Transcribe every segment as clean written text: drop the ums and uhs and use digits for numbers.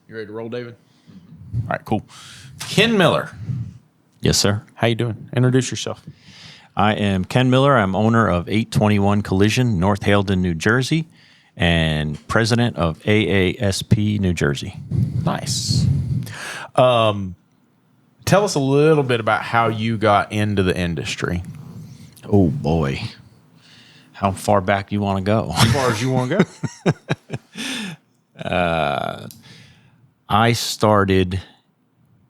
You ready to roll, David? All right, cool. Ken Miller. Yes, sir. How you doing? Introduce yourself. I am Ken Miller. I'm owner of 821 Collision, North Haledon, New Jersey, and president of AASP, New Jersey. Nice. Tell us a little bit about how you got into the industry. Oh, boy. How far back do you want to go? As far as you want to go. I started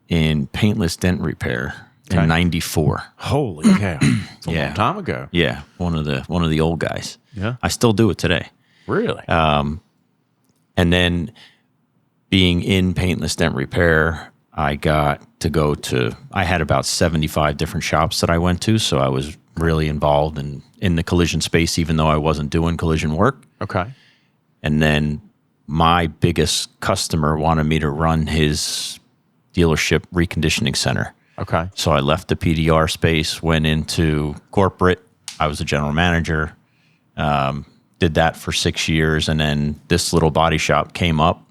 in paintless dent repair in '94. Holy cow. It's a Yeah. long time ago. Yeah, one of the old guys. Yeah. I still do it today. Really? And then being in paintless dent repair, I got to go to, I had about 75 different shops that I went to. So I was really involved in the collision space, even though I wasn't doing collision work. Okay. And then my biggest customer wanted me to run his dealership reconditioning center. Okay. So I left the PDR space, went into corporate. I was a general manager, did that for 6 years. And then this little body shop came up.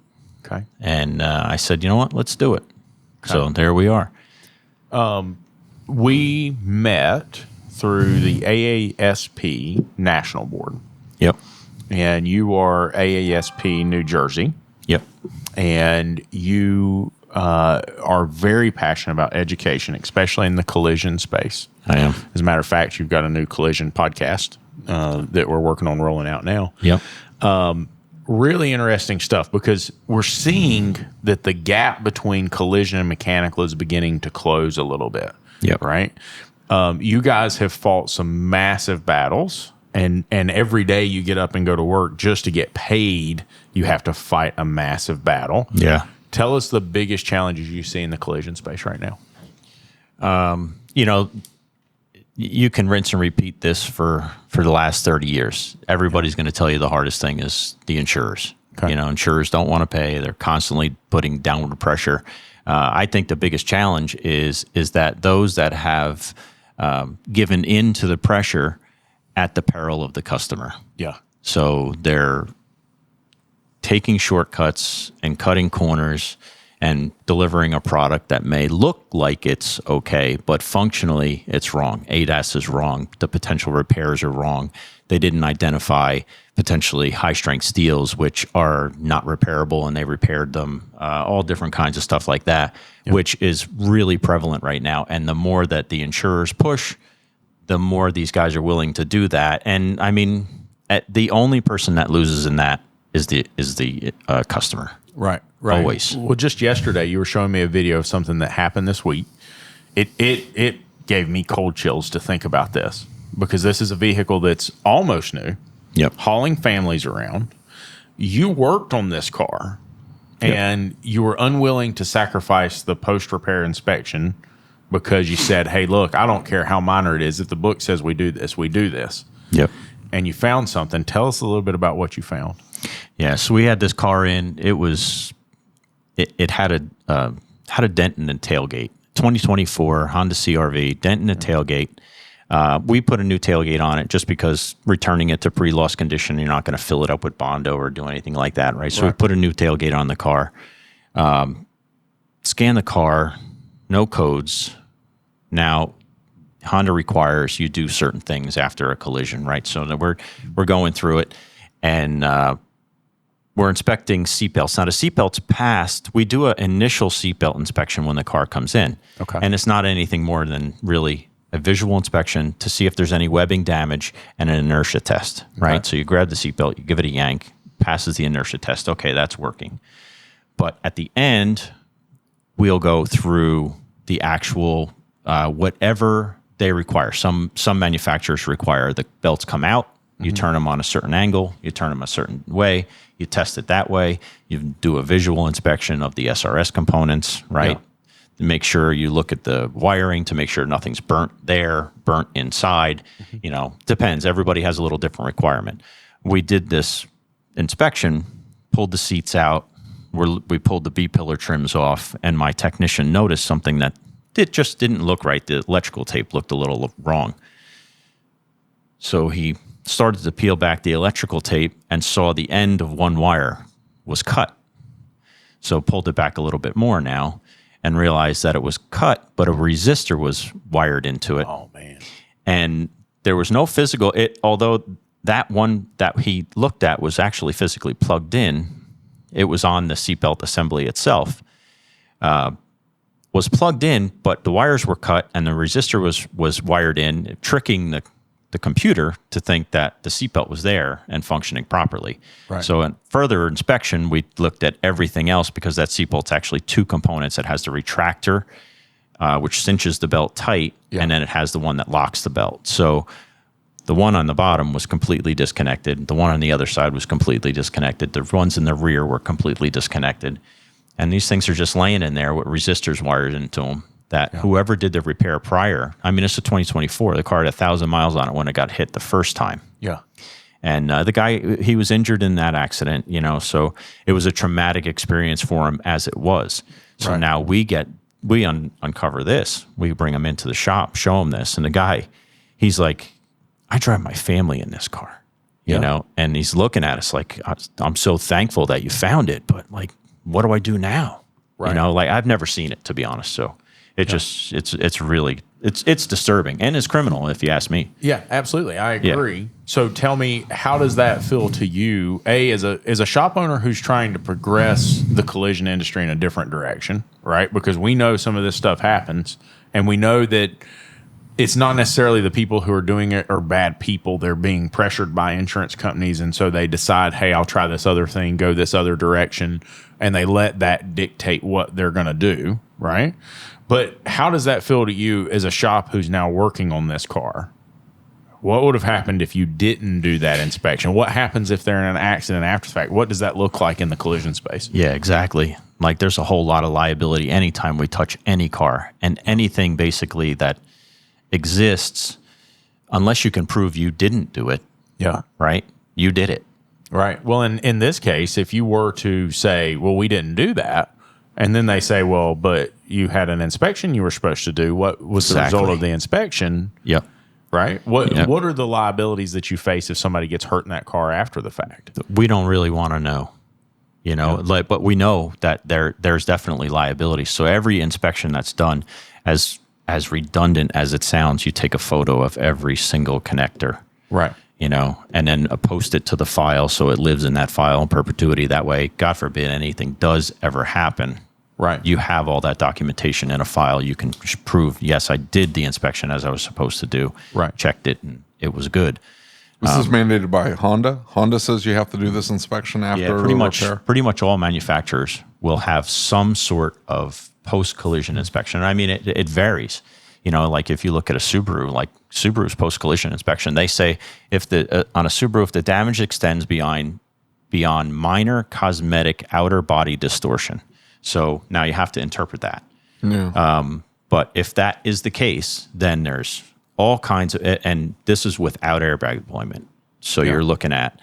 Okay. And I said, you know what, let's do it. Okay. So there we are. We met through the AASP National Board. Yep. And you are AASP New Jersey. Yep. And you are very passionate about education, especially in the collision space. I am. As a matter of fact, you've got a new collision podcast that we're working on rolling out now. Yep. Really interesting stuff because we're seeing that the gap between collision and mechanical is beginning to close a little bit. Yep. Right? You guys have fought some massive battles, and every day you get up and go to work just to get paid, you have to fight a massive battle. Yeah. Tell us the biggest challenges you see in the collision space right now. You know, you can rinse and repeat this for the last 30 years. Everybody's going to tell you the hardest thing is the insurers. Okay. You know, insurers don't want to pay. They're constantly putting downward pressure. I think the biggest challenge is that those that have given in to the pressure at the peril of the customer. Yeah. So they're taking shortcuts and cutting corners and delivering a product that may look like it's okay, but functionally it's wrong. ADAS is wrong. The potential repairs are wrong. They didn't identify potentially high-strength steels, which are not repairable, and they repaired them, all different kinds of stuff like that, which is really prevalent right now. And the more that the insurers push, the more these guys are willing to do that. And, I mean, the only person that loses in that is the customer. Right. Always. Well, just yesterday, you were showing me a video of something that happened this week. It gave me cold chills to think about this because this is a vehicle that's almost new. Yep. Hauling families around. You worked on this car, and you were unwilling to sacrifice the post-repair inspection because you said, hey, look, I don't care how minor it is. If the book says we do this, we do this. Yep. And you found something. Tell us a little bit about what you found. Yeah, so we had this car in. It had a dent in the tailgate. 2024 Honda CR-V, dent in the tailgate. We put a new tailgate on it just because returning it to pre-loss condition, you're not going to fill it up with Bondo or do anything like that, right? So we put a new tailgate on the car. Scan the car, no codes. Now, Honda requires you do certain things after a collision, right? So we're going through it, and we're inspecting seatbelts. Now, the seatbelt's passed. We do an initial seatbelt inspection when the car comes in. Okay. And it's not anything more than really a visual inspection to see if there's any webbing damage and an inertia test, right? Okay. So you grab the seatbelt, you give it a yank, passes the inertia test. Okay, that's working. But at the end, we'll go through the actual whatever they require. Some manufacturers require the belts come out. You turn them on a certain angle. You turn them a certain way. You test it that way. You do a visual inspection of the SRS components, right? Yeah. To make sure you look at the wiring to make sure nothing's burnt there, burnt inside. You know, depends. Everybody has a little different requirement. We did this inspection, pulled the seats out. We pulled the B-pillar trims off, and my technician noticed something that it just didn't look right. The electrical tape looked a little wrong. So he started to peel back the electrical tape and saw the end of one wire was cut. So pulled it back a little bit more now and realized that it was cut, but a resistor was wired into it. Oh, man. And there was no physical, although that one that he looked at was actually physically plugged in, it was on the seatbelt assembly itself, was plugged in, but the wires were cut and the resistor was wired in, tricking the computer to think that the seatbelt was there and functioning properly. Right. So in further inspection, we looked at everything else because that seatbelt's actually two components. It has the retractor, which cinches the belt tight, and then it has the one that locks the belt. So the one on the bottom was completely disconnected. The one on the other side was completely disconnected. The ones in the rear were completely disconnected. And these things are just laying in there with resistors wired into them that whoever did the repair prior, I mean, it's a 2024. The car had 1,000 miles on it when it got hit the first time. Yeah. And the guy, he was injured in that accident, so it was a traumatic experience for him as it was. So now we uncover this. We bring him into the shop, show him this. And the guy, he's like, I drive my family in this car, you know, and he's looking at us like, I'm so thankful that you found it, but like, what do I do now? Right. Like I've never seen it, to be honest. So it just, it's really, it's disturbing and it's criminal if you ask me. Yeah, absolutely. I agree. Yeah. So tell me, how does that feel to you, as a shop owner who's trying to progress the collision industry in a different direction, right? Because we know some of this stuff happens and we know that it's not necessarily the people who are doing it are bad people. They're being pressured by insurance companies. And so they decide, hey, I'll try this other thing, go this other direction. And they let that dictate what they're going to do, right? But how does that feel to you as a shop who's now working on this car? What would have happened if you didn't do that inspection? What happens if they're in an accident after the fact? What does that look like in the collision space? Yeah, exactly. Like there's a whole lot of liability anytime we touch any car, and anything basically that exists, unless you can prove you didn't do it. Yeah. Right? You did it. Right. Well, in this case, if you were to say, well, we didn't do that, and then they say, well, but you had an inspection you were supposed to do. What was the result of the inspection? Yep. Right? What are the liabilities that you face if somebody gets hurt in that car after the fact? We don't really want to know. But we know that there's definitely liability. So every inspection that's done, as redundant as it sounds, you take a photo of every single connector. Right. And then post it to the file so it lives in that file in perpetuity. That way, God forbid anything does ever happen. Right. You have all that documentation in a file. You can prove, yes, I did the inspection as I was supposed to do. Right. Checked it and it was good. This is mandated by Honda. Honda says you have to do this inspection after repair. Pretty much all manufacturers will have some sort of post-collision inspection. I mean, it varies. Like if you look at a Subaru, like Subaru's post-collision inspection, they say if on a Subaru, if the damage extends beyond minor cosmetic outer body distortion. So now you have to interpret that. Yeah. But if that is the case, then there's all kinds of, and this is without airbag deployment. So you're looking at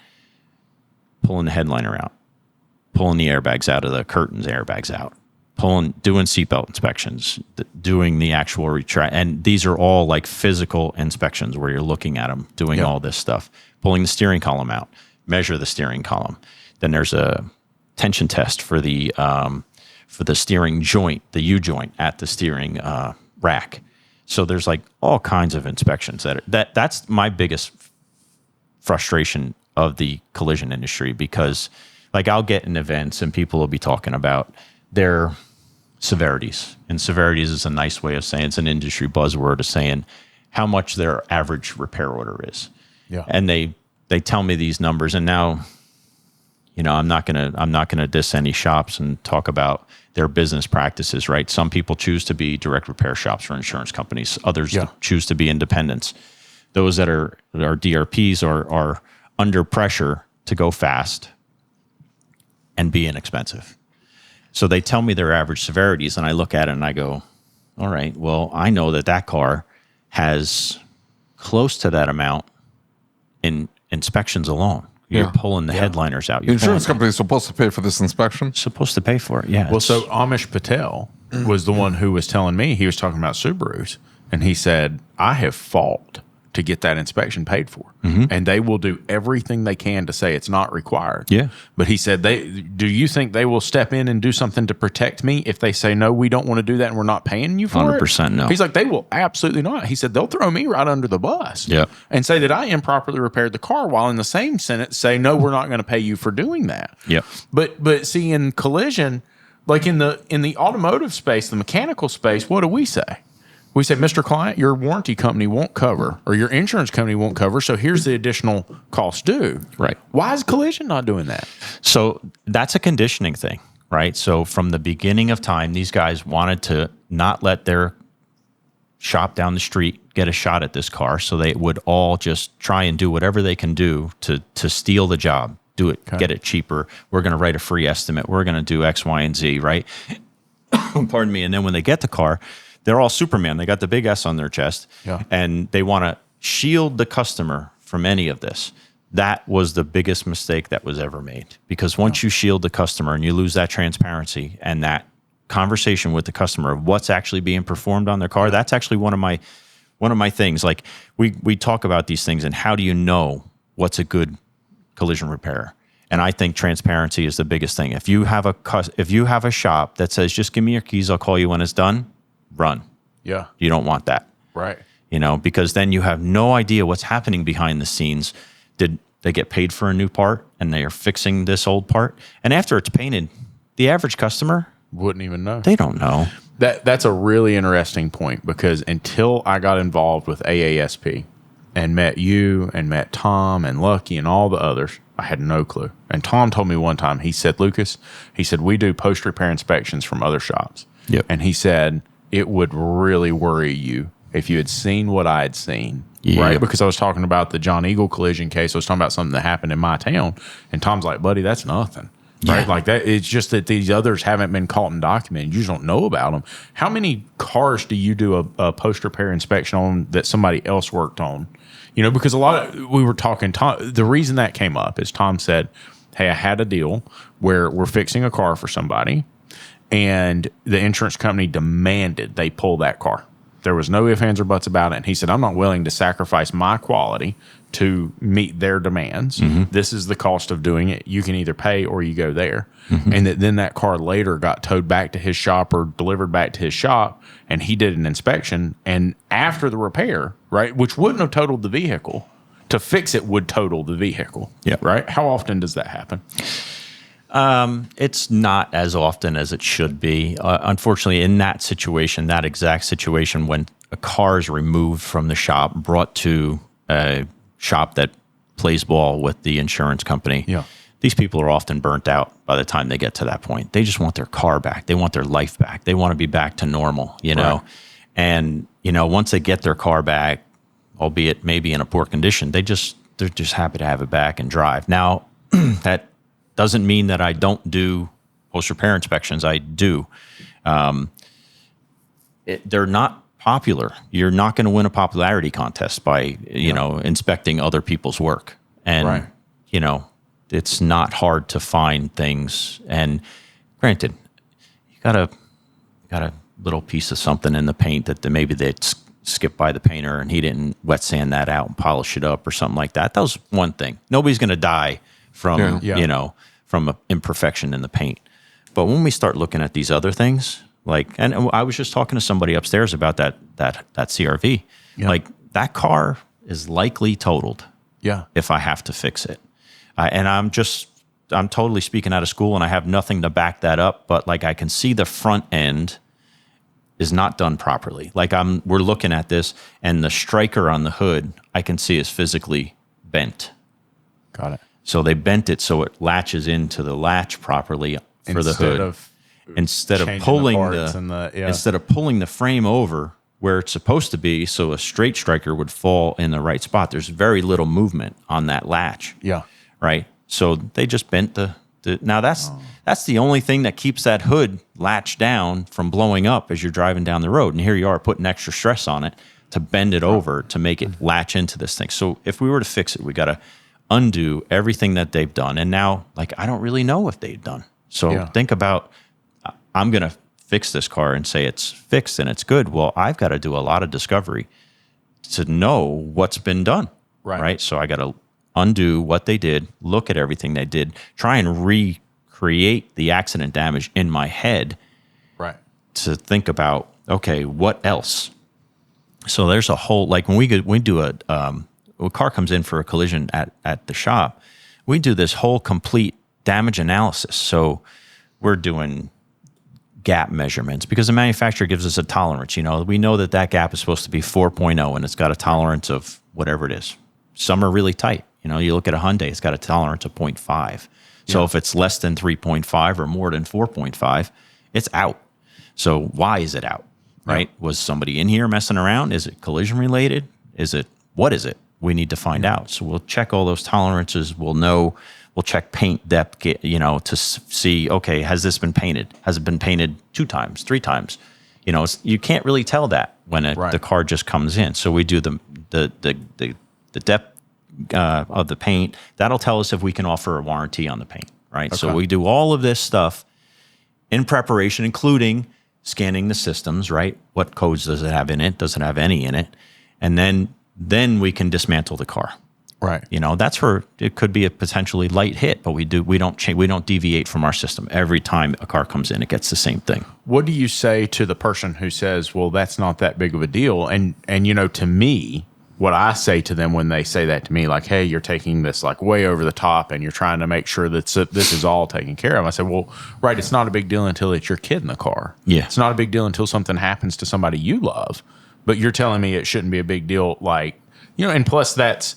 pulling the headliner out, pulling the airbags out of the curtains, airbags out, doing seatbelt inspections, doing the actual retract. And these are all like physical inspections where you're looking at them, doing all this stuff, pulling the steering column out, measure the steering column. Then there's a tension test for the steering joint, the U-joint at the steering rack. So there's like all kinds of inspections that's my biggest frustration of the collision industry, because like I'll get in events and people will be talking about their severities, and severities is a nice way of saying, it's an industry buzzword of saying how much their average repair order is. Yeah. And they tell me these numbers, and now, I'm not gonna diss any shops and talk about their business practices, right? Some people choose to be direct repair shops for insurance companies. Others choose to be independents. Those that are DRPs are under pressure to go fast and be inexpensive. So they tell me their average severities, and I look at it and I go, all right, well, I know that car has close to that amount in inspections alone. You're pulling the headliners out. The insurance company is supposed to pay for this inspection? Supposed to pay for it, yeah. Well, so Amish Patel was the one who was telling me, he was talking about Subarus, and he said, I have fought to get that inspection paid for. And they will do everything they can to say it's not required. Yeah. But he said, do you think they will step in and do something to protect me if they say, no, we don't want to do that and we're not paying you for 100% it? no. He's like, they will absolutely not. He said, they'll throw me right under the bus Yeah. and say that I improperly repaired the car, while in the same sentence say, no, we're not going to pay you for doing that. Yeah. But see, in collision, like in the automotive space, the mechanical space, what do we say? We say, Mr. Client, your warranty company won't cover, or your insurance company won't cover, so here's the additional cost due. Right. Why is collision not doing that? So that's a conditioning thing, right? So from the beginning of time, these guys wanted to not let their shop down the street get a shot at this car, so they would all just try and do whatever they can do to steal the job, do it, get it cheaper. We're going to write a free estimate. We're going to do X, Y, and Z, right? Pardon me. And then when they get the car, they're all Superman. They got the big S on their chest, and they want to shield the customer from any of this. That was the biggest mistake that was ever made, because once you shield the customer and you lose that transparency and that conversation with the customer of what's actually being performed on their car, that's actually one of my things. Like we talk about these things and how do you know what's a good collision repair? And I think transparency is the biggest thing. If you have a shop that says, just give me your keys, I'll call you when it's done, run. Yeah. You don't want that. Right. Because then you have no idea what's happening behind the scenes. Did they get paid for a new part and they are fixing this old part? And after it's painted, the average customer wouldn't even know. They don't know. That's a really interesting point, because until I got involved with AASP and met you and met Tom and Lucky and all the others, I had no clue. And Tom told me one time, he said, Lucas, we do post-repair inspections from other shops. Yep. And he said, it would really worry you if you had seen what I had seen. Yep. Right? Because I was talking about the John Eagle collision case. I was talking about something that happened in my town. And Tom's like, buddy, that's nothing. Right? Yeah. Like that. It's just that these others haven't been caught and documented. You just don't know about them. How many cars do you do a post-repair inspection on that somebody else worked on? Because we were talking, Tom, the reason that came up is Tom said, hey, I had a deal where we're fixing a car for somebody, and the insurance company demanded they pull that car. There was no ifs, ands, or buts about it. And he said, I'm not willing to sacrifice my quality to meet their demands. This is the cost of doing it. You can either pay or you go there. And then that car later got towed back to his shop or delivered back to his shop, and he did an inspection. And after the repair, right, which wouldn't have totaled the vehicle, to fix it would total the vehicle. Yeah. Right? How often does that happen? It's not as often as it should be. Unfortunately, in that situation, that exact situation, when a car is removed from the shop, brought to a shop that plays ball with the insurance company, these people are often burnt out by the time they get to that point. They just want their car back. They want their life back. They want to be back to normal, know? Right. And, once they get their car back, albeit maybe in a poor condition, they're just happy to have it back and drive. Now, that doesn't mean that I don't do post-repair inspections. I do. They're not popular. You're not going to win a popularity contest by, inspecting other people's work. And, it's not hard to find things. And granted, you got a little piece of something in the paint that maybe they'd skip by the painter and he didn't wet sand that out and polish it up or something like that. That was one thing. Nobody's going to die from, from an imperfection in the paint. But when we start looking at these other things, and I was just talking to somebody upstairs about that CRV. Like, that car is likely totaled. If I have to fix it. And I'm totally speaking out of school, and I have nothing to back that up. But I can see the front end is not done properly. We're looking at this, and the striker on the hood I can see is physically bent. Got it. So they bent it so it latches into the latch properly for the hood. Instead of pulling instead of pulling the frame over where it's supposed to be, so a straight striker would fall in the right spot. There's very little movement on that latch. Right. So they just bent now that's the only thing that keeps that hood latched down from blowing up as you're driving down the road. And here you are putting extra stress on it to bend it over to make it latch into this thing. So if we were to fix it, we got to undo everything that they've done. And now, I don't really know what they've done. So think about, I'm going to fix this car and say it's fixed and it's good. Well, I've got to do a lot of discovery to know what's been done. Right. So I got to undo what they did, look at everything they did, try and recreate the accident damage in my head. Right. To think about, okay, what else? So there's a whole, like when we do a car comes in for a collision at the shop, we do this whole complete damage analysis. So we're doing gap measurements because the manufacturer gives us a tolerance. We know that gap is supposed to be 4.0 and it's got a tolerance of whatever it is. Some are really tight. You look at a Hyundai, it's got a tolerance of 0.5. So if it's less than 3.5 or more than 4.5, it's out. So why is it out? Right? Was somebody in here messing around? Is it collision related? What is it? We need to find out. So we'll check all those tolerances. We'll check paint depth, to see, okay, has this been painted? Has it been painted 2 times, 3 times? You can't really tell that when the car just comes in. So we do the depth of the paint. That'll tell us if we can offer a warranty on the paint, right? Okay. So we do all of this stuff in preparation, including scanning the systems, right? What codes does it have in it? Does it have any in it? And then we can dismantle the car. Right. That's where it could be a potentially light hit, but we don't deviate from our system. Every time a car comes in, it gets the same thing. What do you say to the person who says, well, that's not that big of a deal? And to me, what I say to them when they say that to me, like, hey, you're taking this like way over the top and you're trying to make sure that this is all taken care of. I say, well, right, it's not a big deal until it's your kid in the car. Yeah. It's not a big deal until something happens to somebody you love. But you're telling me it shouldn't be a big deal, like, and plus that's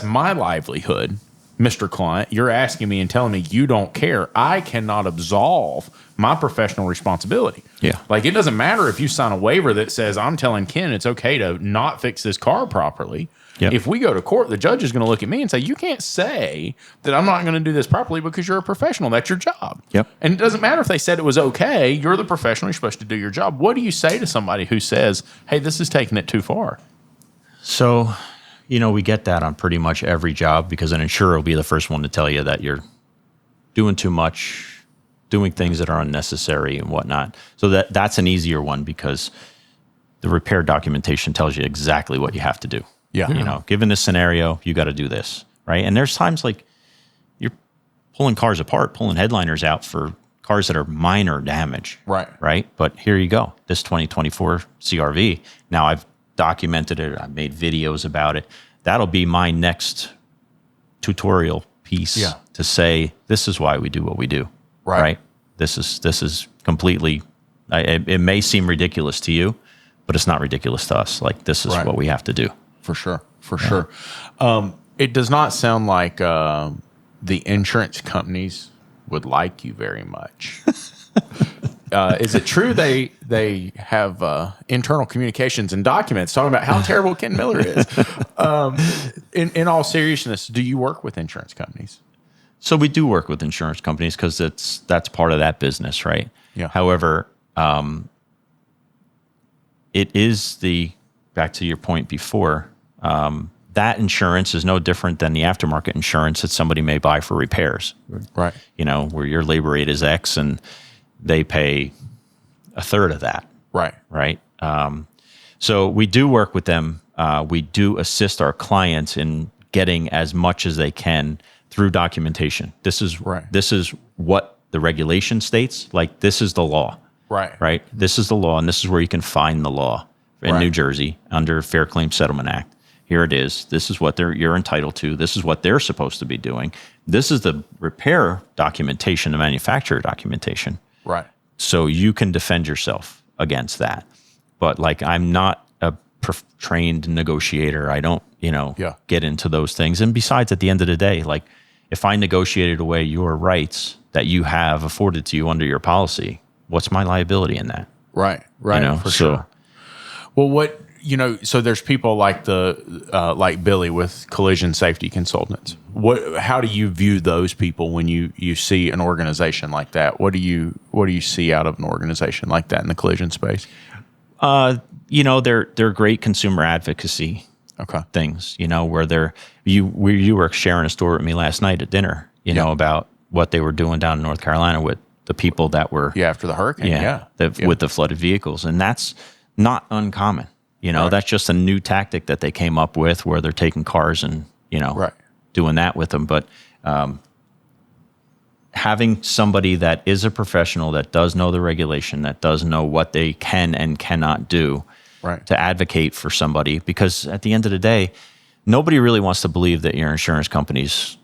my livelihood, Mr. Client. You're asking me and telling me you don't care. I cannot absolve my professional responsibility. Yeah. Like, it doesn't matter if you sign a waiver that says I'm telling Ken it's okay to not fix this car properly. Yep. If we go to court, the judge is going to look at me and say, you can't say that I'm not going to do this properly because you're a professional. That's your job. Yep. And it doesn't matter if they said it was okay. You're the professional. You're supposed to do your job. What do you say to somebody who says, hey, this is taking it too far? So, we get that on pretty much every job because an insurer will be the first one to tell you that you're doing too much, doing things that are unnecessary and whatnot. So that's an easier one because the repair documentation tells you exactly what you have to do. Yeah. Given this scenario, you got to do this, right? And there's times like you're pulling cars apart, pulling headliners out for cars that are minor damage. Right. But here you go. This 2024 CRV. Now I've documented it. I've made videos about it. That'll be my next tutorial piece to say, this is why we do what we do. Right. This is completely, it may seem ridiculous to you, but it's not ridiculous to us. Like, this is what we have to do. For sure. It does not sound like the insurance companies would like you very much. Is it true they have internal communications and documents talking about how terrible Ken Miller is? In all seriousness, do you work with insurance companies? So we do work with insurance companies because that's part of that business, right? Yeah. However, it is back to your point before, that insurance is no different than the aftermarket insurance that somebody may buy for repairs. Right. Where your labor rate is X and they pay a third of that. Right. So we do work with them. We do assist our clients in getting as much as they can through documentation. This is what the regulation states. Like, this is the law. Right. This is the law, and this is where you can find the law in New Jersey under Fair Claims Settlement Act. Here it is. This is what you're entitled to. This is what they're supposed to be doing. This is the repair documentation, the manufacturer documentation. Right. So you can defend yourself against that. But like, I'm not a trained negotiator. I don't, get into those things. And besides, at the end of the day, like, if I negotiated away your rights that you have afforded to you under your policy, what's my liability in that? Right. For sure. Well, so there's people like like Billy with collision safety consultants. How do you view those people when you see an organization like that? What do you see out of an organization like that in the collision space? They're great consumer advocacy things, where you were sharing a story with me last night at dinner, about what they were doing down in North Carolina with the people that were after the hurricane. With the flooded vehicles. And that's not uncommon. You know, Right. that's just a new tactic that they came up with where they're taking cars and, you know, Right. doing that with them. But having somebody that is a professional, that does know the regulation, that does know what they can and cannot do Right. to advocate for somebody, because at the end of the day, nobody really wants to believe that your insurance company's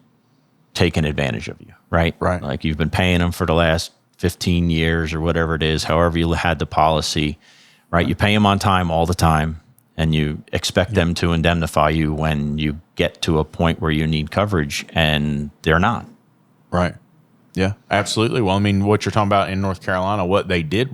taking advantage of you, right? Right. Like you've been paying them for the last 15 years or whatever it is, however you had the policy, right? You pay them on time all the time, and you expect them to indemnify you when you get to a point where you need coverage, and they're not. Right. Yeah, absolutely. Well, I mean, what you're talking about in North Carolina, what they did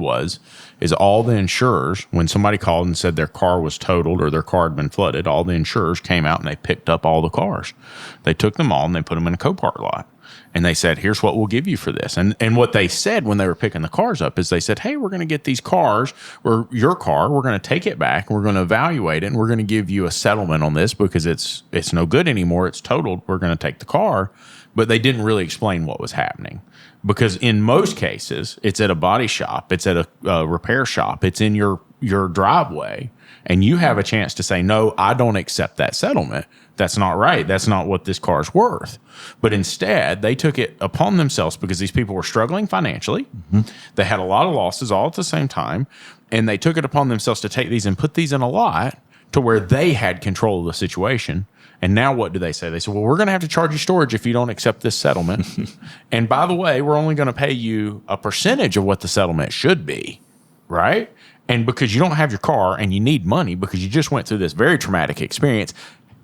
is all the insurers, when somebody called and said their car was totaled or their car had been flooded, all the insurers came out and they picked up all the cars. They took them all and they put them in a Copart lot. And they said, here's what we'll give you for this. And what they said when they were picking the cars up is they said, hey, we're going to get these cars, or your car, we're going to take it back, we're going to evaluate it, and we're going to give you a settlement on this because it's no good anymore. It's totaled. We're going to take the car. But they didn't really explain what was happening, because in most cases, it's at a body shop, it's at a repair shop, it's in your driveway, and you have a chance to say, no, I don't accept that settlement. That's not right. That's not what this car's worth. But instead, they took it upon themselves because these people were struggling financially. Mm-hmm. They had a lot of losses all at the same time, and they took it upon themselves to take these and put these in a lot to where they had control of the situation. And now what do they say? They say, well, we're going to have to charge you storage if you don't accept this settlement. And by the way, we're only going to pay you a percentage of what the settlement should be, right? And because you don't have your car and you need money because you just went through this very traumatic experience,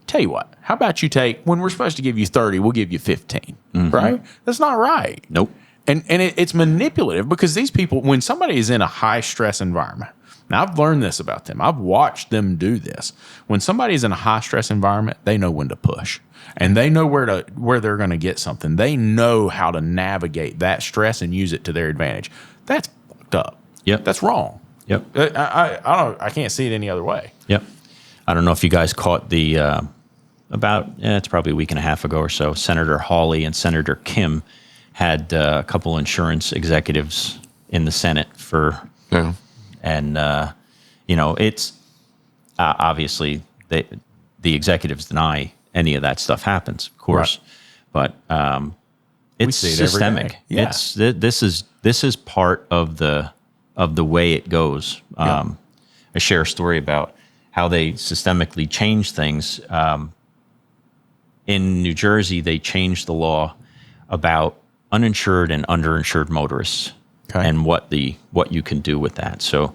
tell you what, how about you take, when we're supposed to give you 30, we'll give you 15, right? That's not right. Nope. And it's manipulative, because these people, when somebody is in a high stress environment, now I've learned this about them. I've watched them do this. When somebody's in a high stress environment, they know when to push, and they know where they're going to get something. They know how to navigate that stress and use it to their advantage. That's fucked up. Yep. That's wrong. Yep. I can't see it any other way. Yep. I don't know if you guys caught the it's probably a week and a half ago or so, Senator Hawley and Senator Kim had a couple insurance executives in the Senate for. Yeah. And, it's obviously the executives deny any of that stuff happens, of course, right. But it's see it systemic. Every day. Yeah. It's this is part of the way it goes. I share a story about how they systemically change things. In New Jersey, they changed the law about uninsured and underinsured motorists. Okay. And what you can do with that. So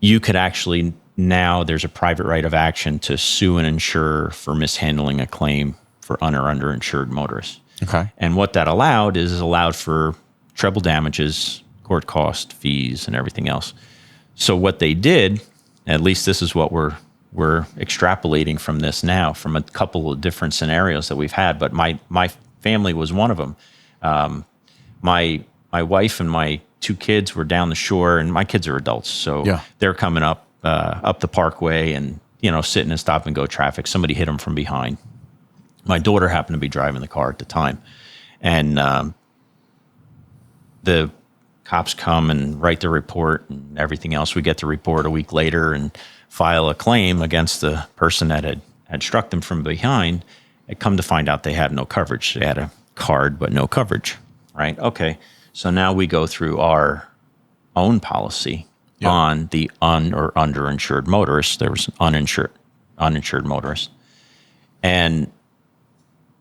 you could actually, now there's a private right of action to sue an insurer for mishandling a claim for underinsured motorists. Okay. And what that allowed for treble damages, court cost, fees, and everything else. So what they did, at least this is what we're extrapolating from this now, from a couple of different scenarios that we've had, but my family was one of them. My wife and my two kids were down the shore, and my kids are adults, so they're coming up the parkway and sitting in stop and go traffic. Somebody hit them from behind. My daughter happened to be driving the car at the time, and the cops come and write the report and everything else. We get the report a week later and file a claim against the person that had struck them from behind. And come to find out they had no coverage. They had a card but no coverage. Right? Okay. So now we go through our own policy on the or underinsured motorists. There was an uninsured motorist. And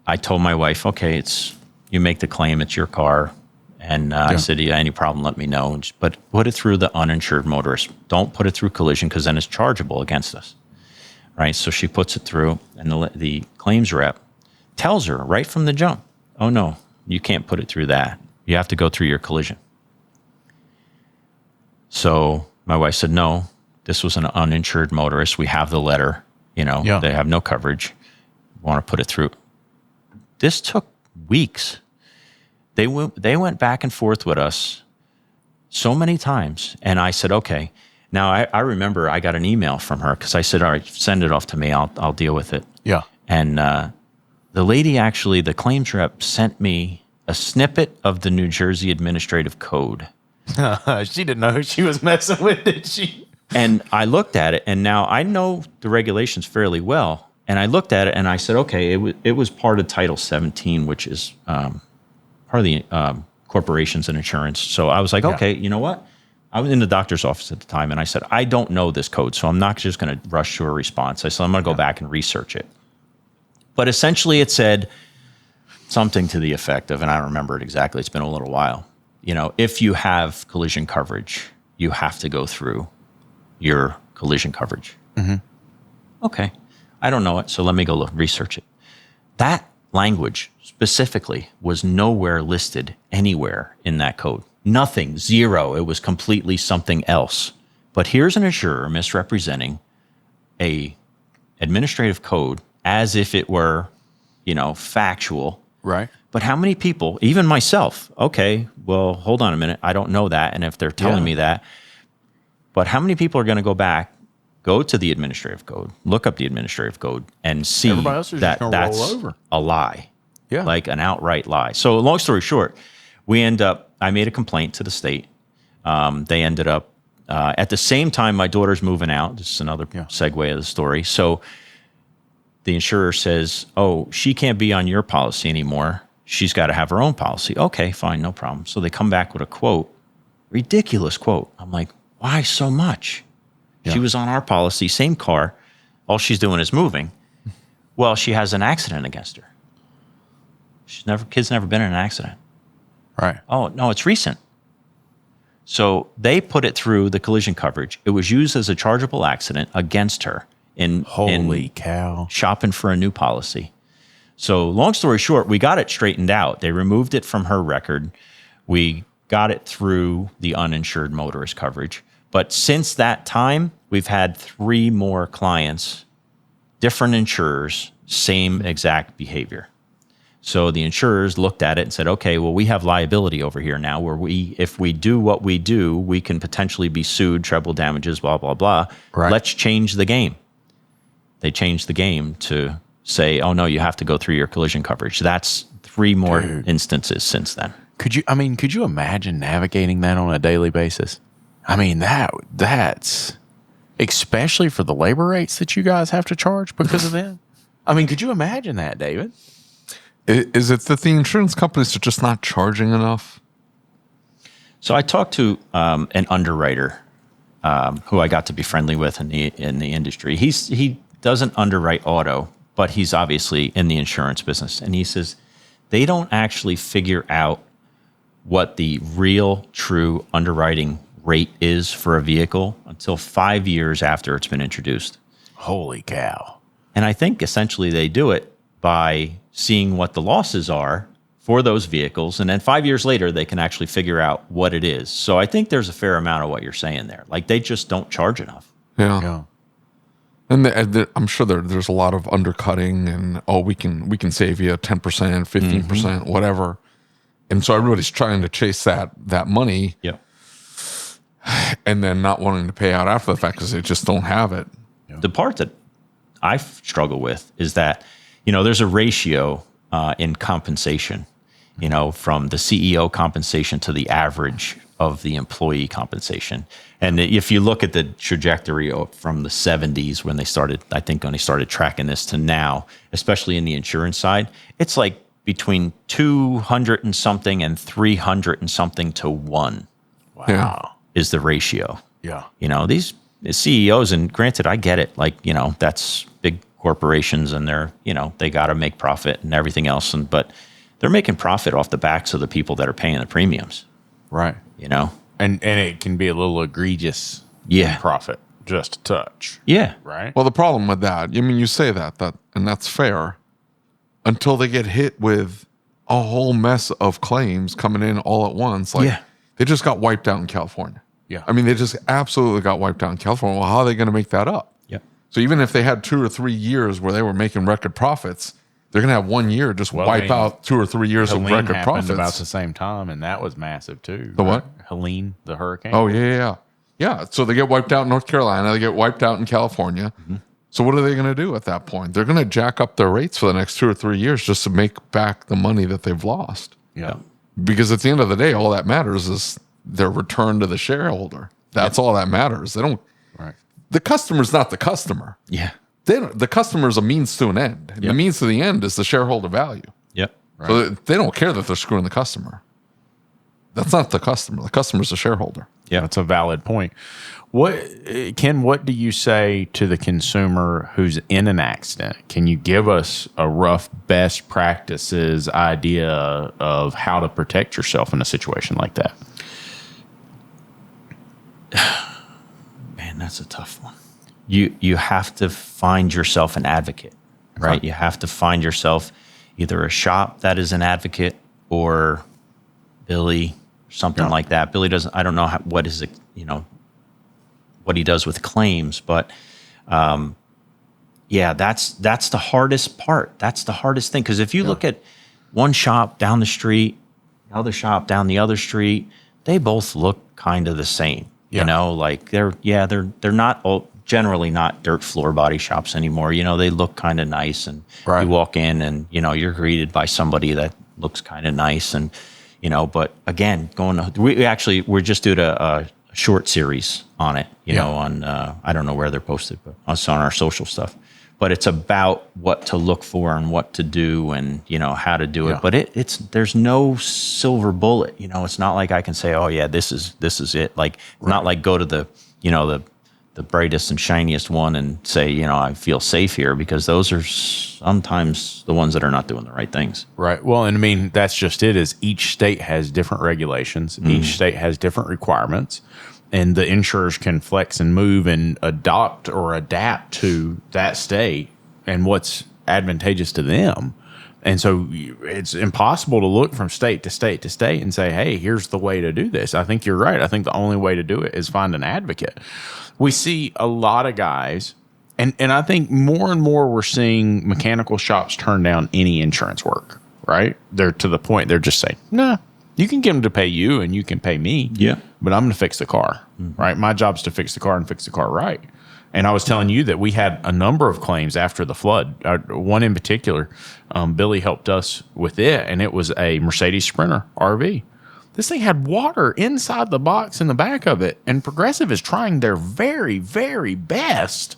I told my wife, okay, you make the claim, it's your car. And I said, any problem, let me know. But put it through the uninsured motorist. Don't put it through collision, because then it's chargeable against us. Right? So she puts it through, and the claims rep tells her right from the jump, oh, no, you can't put it through that. You have to go through your collision. So my wife said, no, this was an uninsured motorist. We have the letter, they have no coverage. Want to put it through. This took weeks. They went back and forth with us so many times. And I said, okay. Now I remember I got an email from her, because I said, all right, send it off to me. I'll deal with it. Yeah. And the lady, actually, the claims rep, sent me a snippet of the New Jersey Administrative Code. She didn't know who she was messing with, did she? And I looked at it, and now I know the regulations fairly well. And I looked at it, and I said, okay, it was part of Title 17, which is part of the corporations and insurance. So I was like, okay, you know what? I was in the doctor's office at the time, and I said, I don't know this code, so I'm not just going to rush to a response. I said, I'm going to go back and research it. But essentially, it said something to the effect of, and I don't remember it exactly, it's been a little while, if you have collision coverage, you have to go through your collision coverage. Mm-hmm. Okay. I don't know it, so let me go research it. That language specifically was nowhere listed anywhere in that code. Nothing, zero. It was completely something else. But here's an insurer misrepresenting a administrative code as if it were, factual. Right. But how many people, even myself, okay, well, hold on a minute, I don't know that. And if they're telling me that, but how many people are going to go back, go to the administrative code, look up the administrative code, and see that that's roll over. A lie, like an outright lie. So long story short, I made a complaint to the state. They ended up, at the same time, my daughter's moving out. This is another segue of the story. So the insurer says, oh, she can't be on your policy anymore. She's got to have her own policy. Okay, fine, no problem. So they come back with a quote, ridiculous quote. I'm like, why so much? She was on our policy, same car. All she's doing is moving. Well, she has an accident against her. Kid's never been in an accident. Right. Oh, no, it's recent. So they put it through the collision coverage. It was used as a chargeable accident against her in cow, shopping for a new policy. So long story short, we got it straightened out. They removed it from her record. We got it through the uninsured motorist coverage. But since that time, we've had 3 more clients, different insurers, same exact behavior. So the insurers looked at it and said, okay, well, we have liability over here now where if we do what we do, we can potentially be sued, treble damages, blah, blah, blah. Right. Let's change the game. They changed the game to say, oh, no, you have to go through your collision coverage. That's 3 more instances since then. Could you imagine navigating that on a daily basis? I mean, that's especially for the labor rates that you guys have to charge because of that. I mean, could you imagine that, David? Is it that the insurance companies are just not charging enough? So I talked to an underwriter who I got to be friendly with in the industry. He doesn't underwrite auto, but he's obviously in the insurance business. And he says they don't actually figure out what the real, true underwriting rate is for a vehicle until 5 years after it's been introduced. Holy cow. And I think essentially they do it by seeing what the losses are for those vehicles. And then 5 years later, they can actually figure out what it is. So I think there's a fair amount of what you're saying there. Like they just don't charge enough. Yeah. And I'm sure there's a lot of undercutting and, we can save you 10%, 15%, whatever. And so everybody's trying to chase that money. Yeah. And then not wanting to pay out after the fact because they just don't have it. Yeah. The part that I struggle with is that, there's a ratio in compensation, from the CEO compensation to the average of the employee compensation. And if you look at the trajectory from the 70s when they started tracking this to now, especially in the insurance side, it's like between 200 and something and 300 and something to 1. Wow. Is the ratio. Yeah. These CEOs, and granted, I get it. Like, that's big corporations and they're, they got to make profit and everything else. But they're making profit off the backs of the people that are paying the premiums. Right. And it can be a little egregious profit, just a touch. Yeah. Right. Well, the problem with that, you say that, and that's fair until they get hit with a whole mess of claims coming in all at once. Like, they just got wiped out in California. Yeah. They just absolutely got wiped out in California. Well, how are they going to make that up? Yeah. So even if they had 2 or 3 years where they were making record profits, they're going to have 1 year just wipe out 2 or 3 years of record profits. About the same time, and that was massive too. The what? Helene, the hurricane. Oh, yeah. Yeah, so they get wiped out in North Carolina. They get wiped out in California. Mm-hmm. So what are they going to do at that point? They're going to jack up their rates for the next 2 or 3 years just to make back the money that they've lost. Yeah. Because at the end of the day, all that matters is their return to the shareholder. That's all that matters. They Right. The customer's not the customer. Yeah. The customer is a means to an end. And the means to the end is the shareholder value. Yep. So they don't care that they're screwing the customer. That's not the customer. The customer's the shareholder. Yeah, that's a valid point. Ken, what do you say to the consumer who's in an accident? Can you give us a rough best practices idea of how to protect yourself in a situation like that? Man, that's a tough one. You have to find yourself an advocate, right? Okay. You have to find yourself either a shop that is an advocate or Billy, something like that. Billy doesn't. I don't know what he does with claims, but that's the hardest part. That's the hardest thing, because if you look at one shop down the street, the other shop down the other street, they both look kind of the same. You know, like they're not generally not dirt floor body shops anymore. You know, they look kind of nice, and you walk in and, you know, you're greeted by somebody that looks kind of nice. And, you know, but again, we're just doing a short series on it, you know, on, I don't know where they're posted, but it's on our social stuff. But it's about what to look for and what to do and, you know, how to do it. But there's no silver bullet. You know, it's not like I can say, oh yeah, this is it. Like, not like go to the, you know, the brightest and shiniest one and say, you know, I feel safe here, because those are sometimes the ones that are not doing the right things. Right. Well, and I mean, that's just it, is each state has different regulations. Each state has different requirements, and the insurers can flex and move and adopt or adapt to that state and what's advantageous to them. And so it's impossible to look from state to state to state and say, hey, here's the way to do this. I think you're right. I think the only way to do it is find an advocate. We see a lot of guys, and I think more and more we're seeing mechanical shops turn down any insurance work, right? They're to the point they're just saying, nah, you can get them to pay you and you can pay me. Yeah. But I'm going to fix the car, right? My job's to fix the car and fix the car right. And I was telling you that we had a number of claims after the flood. One in particular, Billy helped us with it, and it was a Mercedes Sprinter RV. This thing had water inside the box in the back of it, and Progressive is trying their very, very best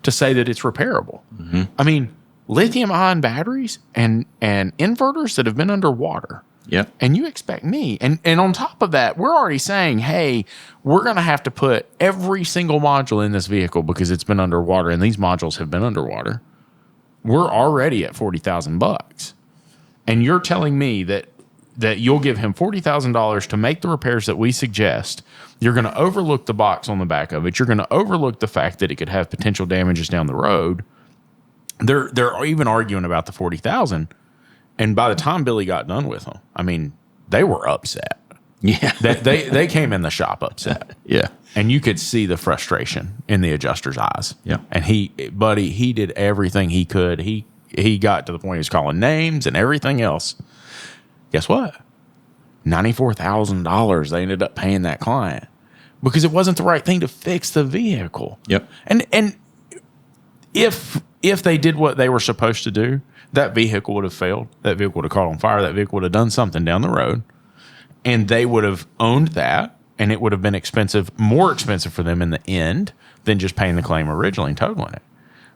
to say that it's repairable. I mean, lithium-ion batteries and inverters that have been underwater. Yeah. And you expect me. And on top of that, we're already saying, hey, we're going to have to put every single module in this vehicle because it's been underwater, and these modules have been underwater. We're already at $40,000. And you're telling me that you'll give him $40,000 to make the repairs that we suggest. You're going to overlook the box on the back of it. You're going to overlook the fact that it could have potential damages down the road. They're even arguing about the $40,000. And by the time Billy got done with them, I mean, they were upset. Yeah. They came in the shop upset. Yeah. And you could see the frustration in the adjuster's eyes. Yeah. And he did everything he could. He got to the point he was calling names and everything else. Guess what? $94,000 they ended up paying that client because it wasn't the right thing to fix the vehicle. Yep. And if they did what they were supposed to do, that vehicle would have failed. That vehicle would have caught on fire. That vehicle would have done something down the road. And they would have owned that, and it would have been more expensive for them in the end than just paying the claim originally and totaling it.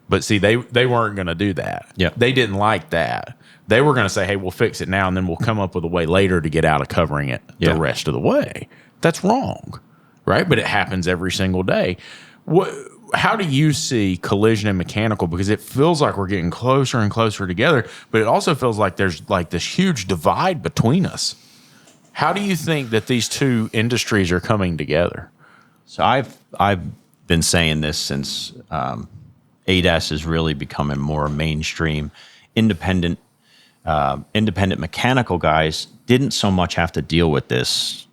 But see, they weren't going to do that. Yeah. They didn't like that. They were going to say, hey, we'll fix it now, and then we'll come up with a way later to get out of covering it the rest of the way. That's wrong, right? But it happens every single day. How do you see collision and mechanical? Because it feels like we're getting closer and closer together, but it also feels like there's like this huge divide between us. How do you think that these two industries are coming together? So I've been saying this since ADAS is really becoming more mainstream. Independent mechanical guys didn't so much have to deal with this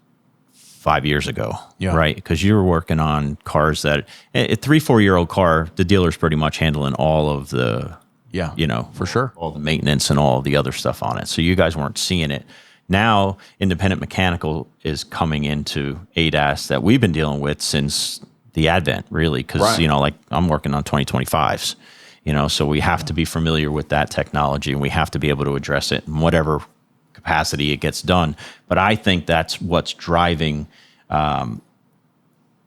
5 years ago, right? Because you were working on cars that a 3-4-year-old car, the dealer's pretty much handling all of the, you know, for sure, all the maintenance and all the other stuff on it. So you guys weren't seeing it. Now, independent mechanical is coming into ADAS that we've been dealing with since the advent, really, because you know, like I'm working on 2025s, you know, so we have to be familiar with that technology, and we have to be able to address it in whatever capacity it gets done. But I think that's what's driving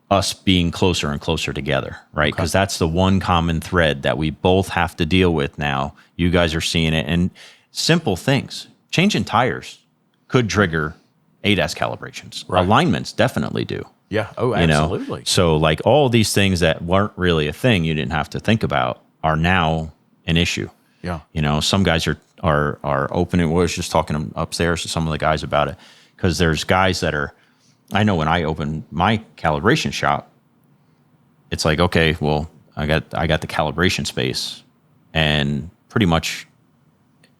us being closer and closer together, right? Because that's the one common thread that we both have to deal with now. You guys are seeing it. And simple things, changing tires could trigger ADAS calibrations. Right. Alignments definitely do. Yeah. Oh, You know? absolutely. So like all these things that weren't really a thing you didn't have to think about are now an issue. Yeah. You know, some guys are opening. I was just talking upstairs to some of the guys about it, because there's guys that are, I know when I open my calibration shop, it's like, okay, well, I got the calibration space, and pretty much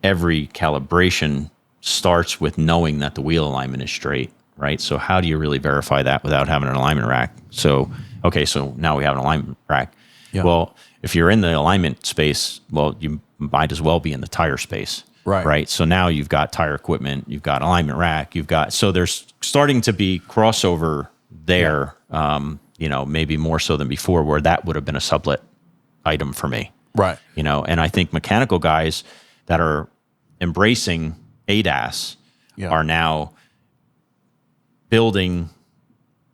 every calibration starts with knowing that the wheel alignment is straight, right? So how do you really verify that without having an alignment rack? So, okay, so now we have an alignment rack. Yeah. Well, if you're in the alignment space, well, you might as well be in the tire space. Right. So now you've got tire equipment, you've got alignment rack, so there's starting to be crossover there, you know, maybe more so than before, where that would have been a sublet item for me. Right. You know, and I think mechanical guys that are embracing ADAS are now building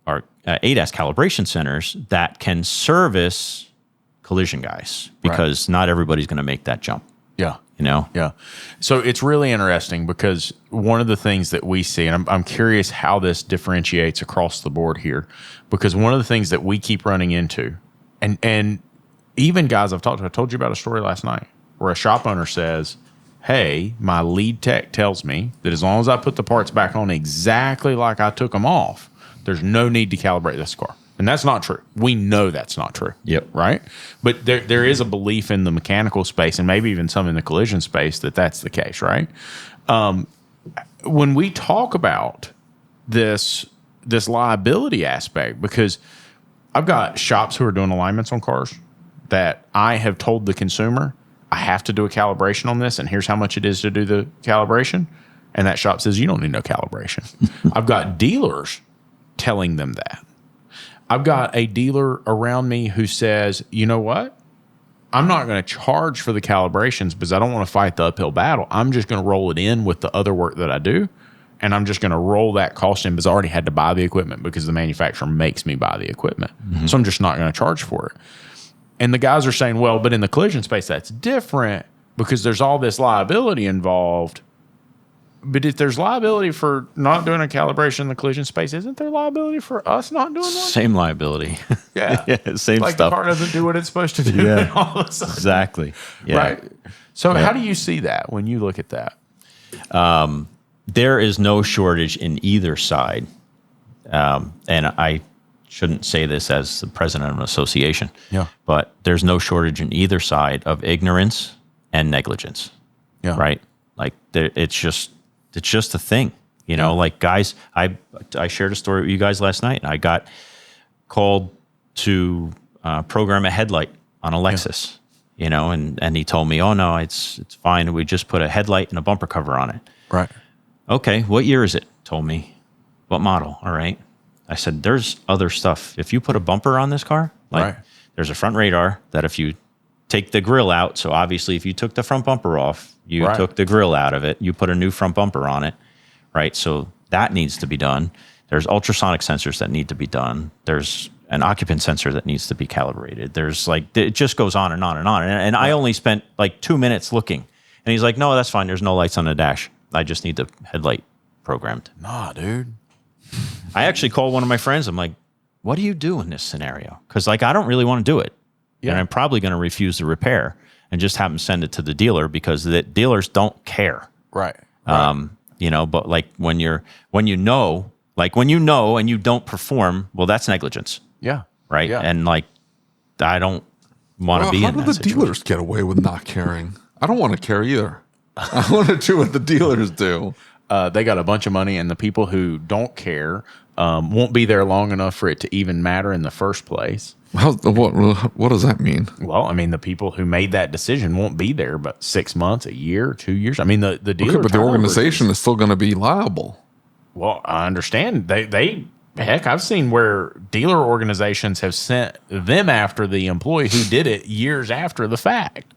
our ADAS calibration centers that can service collision guys, because not everybody's going to make that jump. Yeah. You know? Yeah. So it's really interesting, because one of the things that we see, and I'm curious how this differentiates across the board here, because one of the things that we keep running into, and even guys I told you about a story last night where a shop owner says, hey, my lead tech tells me that as long as I put the parts back on exactly like I took them off, there's no need to calibrate this car. And that's not true. We know that's not true. Yep. Right? But there is a belief in the mechanical space, and maybe even some in the collision space, that that's the case, right? When we talk about this liability aspect, because I've got shops who are doing alignments on cars that I have told the consumer, I have to do a calibration on this, and here's how much it is to do the calibration. And that shop says, you don't need no calibration. I've got dealers telling them that. I've got a dealer around me who says, you know what? I'm not going to charge for the calibrations because I don't want to fight the uphill battle. I'm just going to roll it in with the other work that I do. And I'm just going to roll that cost in because I already had to buy the equipment because the manufacturer makes me buy the equipment. Mm-hmm. So I'm just not going to charge for it. And the guys are saying, well, but in the collision space, that's different because there's all this liability involved. But if there's liability for not doing a calibration in the collision space, isn't there liability for us not doing one? Same liability. Yeah. Yeah, same like stuff. The car doesn't do what it's supposed to do. Yeah. All of a sudden. Exactly. Yeah. Right. So how do you see that when you look at that? There is no shortage in either side. And I shouldn't say this as the president of an association. Yeah. But there's no shortage in either side of ignorance and negligence. Yeah. Right? Like it's just a thing. You know, like guys, I shared a story with you guys last night. I got called to program a headlight on a Lexus, you know, and he told me, oh no, it's fine. We just put a headlight and a bumper cover on it. Right. Okay. What year is it? Told me. What model? All right. I said, there's other stuff. If you put a bumper on this car, like there's a front radar that if you take the grill out, so obviously if you took the front bumper off, you took the grill out of it, you put a new front bumper on it, right? So that needs to be done. There's ultrasonic sensors that need to be done. There's an occupant sensor that needs to be calibrated. There's like, it just goes on and on and on. And I only spent like 2 minutes looking. And he's like, no, that's fine. There's no lights on the dash. I just need the headlight programmed. Nah, dude. I actually called one of my friends. I'm like, what do you do in this scenario? Because like, I don't really want to do it. Yeah. And I'm probably going to refuse the repair and just have them send it to the dealer because the dealers don't care. Right. You know, but like when you know and you don't perform, well, that's negligence. Yeah. Right. Yeah. And like, I don't want to be in that How do the situation. dealers get away with not caring? I don't want to care either. I want to do what the dealers do. They got a bunch of money, and the people who don't care won't be there long enough for it to even matter in the first place. What does that mean? Well, I mean, the people who made that decision won't be there but 6 months, a year, 2 years. I mean, the dealer. Okay, but the organization is still going to be liable. Well, I understand. Heck, I've seen where dealer organizations have sent them after the employee who did it years after the fact.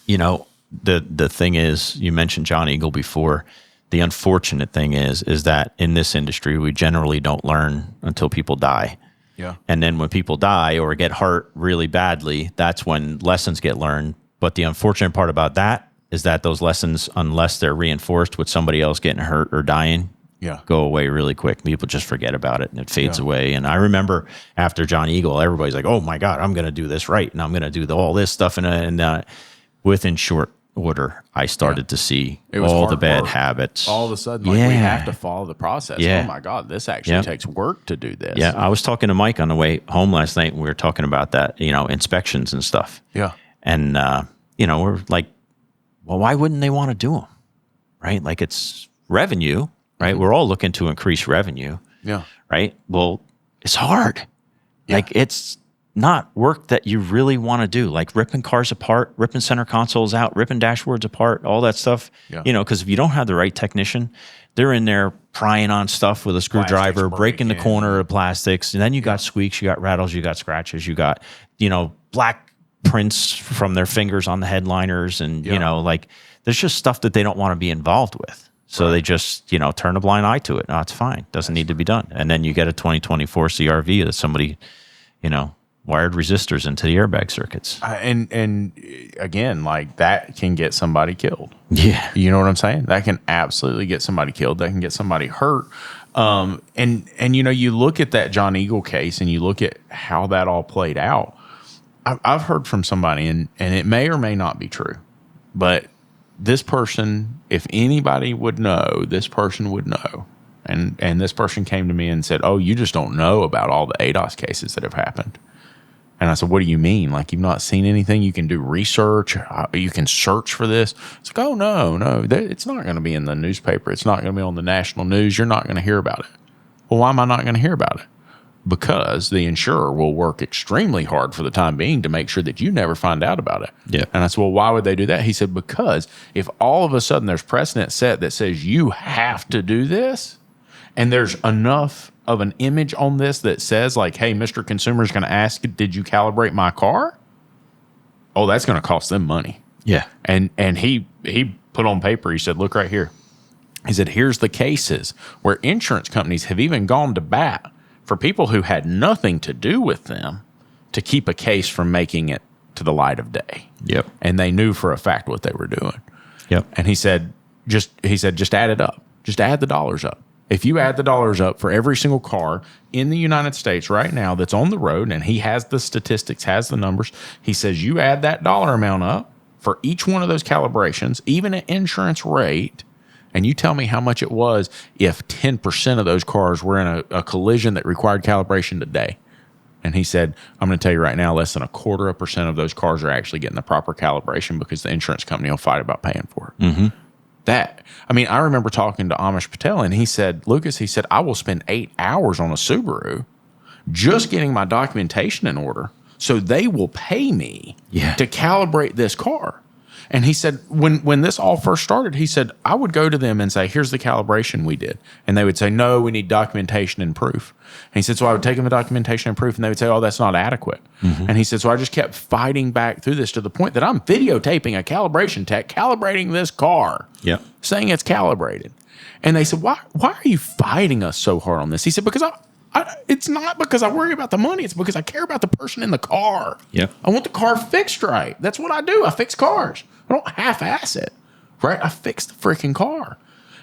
You know, the thing is, you mentioned John Eagle before. The unfortunate thing is that in this industry, we generally don't learn until people die. Yeah. And then when people die or get hurt really badly, that's when lessons get learned. But the unfortunate part about that is that those lessons, unless they're reinforced with somebody else getting hurt or dying, go away really quick. People just forget about it and it fades away. And I remember after John Eagle, everybody's like, oh my God, I'm going to do this right. And I'm going to do all this stuff. And within short order, I started to see all the bad habits. All of a sudden, like, we have to follow the process. Oh my God, this actually takes work to do this. Yeah, I was talking to Mike on the way home last night, and we were talking about that, inspections and stuff. Yeah. And, we're like, well, why wouldn't they want to do them? Right? Like, it's revenue, right? We're all looking to increase revenue. Yeah. Right? Well, it's hard. Like, it's not work that you really want to do, like ripping cars apart, ripping center consoles out, ripping dashboards apart, all that stuff. Because if you don't have the right technician, they're in there prying on stuff with a screwdriver, breaking the corner of plastics. And then you got squeaks, you got rattles, you got scratches, you got, black prints from their fingers on the headliners. And, there's just stuff that they don't want to be involved with. So they just, turn a blind eye to it. No, it's fine. Doesn't need to be done. And then you get a 2024 CRV that somebody, wired resistors into the airbag circuits. And again, like, that can get somebody killed. Yeah. You know what I'm saying? That can absolutely get somebody killed. That can get somebody hurt. And you look at that John Eagle case and you look at how that all played out. I've heard from somebody, and it may or may not be true, but this person, if anybody would know, this person would know. And this person came to me and said, oh, you just don't know about all the ADOS cases that have happened. And I said, what do you mean? Like, you've not seen anything? You can do research. You can search for this. It's like, oh, no. It's not going to be in the newspaper. It's not going to be on the national news. You're not going to hear about it. Well, why am I not going to hear about it? Because the insurer will work extremely hard for the time being to make sure that you never find out about it. Yeah. And I said, well, why would they do that? He said, because if all of a sudden there's precedent set that says you have to do this, and there's enough of an image on this that says, like, hey, Mr. Consumer is going to ask, did you calibrate my car? Oh, that's going to cost them money. Yeah. And he put on paper, he said, look right here. He said, here's the cases where insurance companies have even gone to bat for people who had nothing to do with them to keep a case from making it to the light of day. Yep. And they knew for a fact what they were doing. Yep. And he said, just add it up. Just add the dollars up. If you add the dollars up for every single car in the United States right now that's on the road, and he has the statistics, has the numbers, he says you add that dollar amount up for each one of those calibrations, even at insurance rate, and you tell me how much it was if 10% of those cars were in a collision that required calibration today. And he said, I'm going to tell you right now, less than 0.25% of those cars are actually getting the proper calibration because the insurance company will fight about paying for it. Mm-hmm. I remember talking to Amish Patel, and he said, Lucas, I will spend 8 hours on a Subaru just getting my documentation in order so they will pay me to calibrate this car. And he said, when this all first started, he said, I would go to them and say, here's the calibration we did. And they would say, no, we need documentation and proof. And he said, so I would take them the documentation and proof, and they would say, oh, that's not adequate. Mm-hmm. And he said, so I just kept fighting back through this to the point that I'm videotaping a calibration tech calibrating this car, saying it's calibrated. And they said, why are you fighting us so hard on this? He said, because it's not because I worry about the money. It's because I care about the person in the car. Yeah. I want the car fixed right. That's what I do. I fix cars. I don't half-ass it, right? I fix the freaking car.